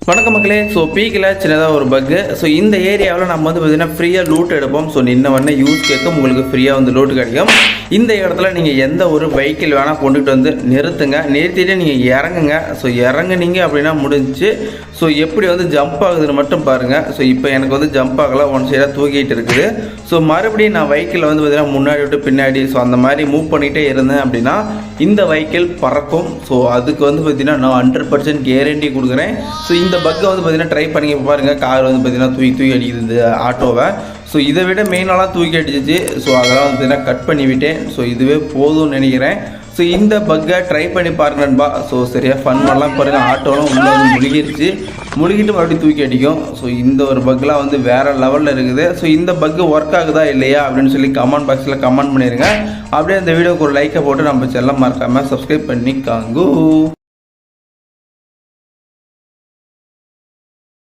வணக்கம் மக்களே. ஸோ பீக்கில் சின்னதாக ஒரு பக்கு. ஸோ இந்த ஏரியாவில் நம்ம வந்து பார்த்தீங்கன்னா ஃப்ரீயாக லூட் எடுப்போம். ஸோ நின்ன உடனே யூஸ் கேட்கும், உங்களுக்கு ஃப்ரீயாக வந்து லூட் கிடைக்கும். இந்த இடத்துல நீங்கள் எந்த ஒரு வெஹிக்கிள் வேணால் கொண்டுகிட்டு வந்து நிறுத்துங்க. நிறுத்திட்டு நீங்கள் இறங்குங்க. ஸோ இறங்குனீங்க அப்படின்னா முடிஞ்சு. ஸோ எப்படி வந்து ஜம்ப் ஆகுதுன்னு மட்டும் பாருங்கள். ஸோ இப்போ எனக்கு வந்து ஜம்ப் ஆகலாம், ஒன் சைடாக தூக்கிட்டு இருக்குது. ஸோ மறுபடியும் நான் வெஹிக்கிள் வந்து பார்த்தீங்கன்னா முன்னாடி விட்டு பின்னாடி ஸோ அந்த மாதிரி மூவ் பண்ணிகிட்டே இருந்தேன் அப்படின்னா இந்த வெஹிக்கிள் பறக்கும். ஸோ அதுக்கு வந்து பார்த்தீங்கன்னா நான் 100% கேரண்டி கொடுக்குறேன். ஸோ இந்த பக்கை வந்து பார்த்தீங்கன்னா ட்ரை பண்ணி பாருங்கள். கார் வந்து பார்த்தீங்கன்னா தூக்கி அடிக்குது இந்த ஆட்டோவை. ஸோ இதை விட மெயினாலாம் தூக்கி அடிச்சிச்சு. ஸோ அதெல்லாம் வந்து பார்த்தீங்கன்னா கட் பண்ணி விட்டேன். ஸோ இதுவே போதும்னு நினைக்கிறேன். ஸோ இந்த பக்கை ட்ரை பண்ணி பாருங்க நண்பா. ஸோ சரியாக ஃபன் பண்ணலாம் பாருங்கள். ஆட்டோலாம் உள்ளே வந்து முழுகிட்டு மறுபடியும் தூக்கி அடிக்கும். ஸோ இந்த ஒரு பக்கெலாம் வந்து வேறு லெவலில் இருக்குது. ஸோ இந்த பக்கு ஒர்க் ஆகுதா இல்லையா அப்படின்னு சொல்லி கமெண்ட் பாக்ஸில் கமெண்ட் பண்ணிடுங்க. அப்படியே அந்த வீடியோக்கு ஒரு லைக்கை போட்டு நம்ம செல்லம் மறக்காமல் சப்ஸ்கிரைப் பண்ணிக்காங்க.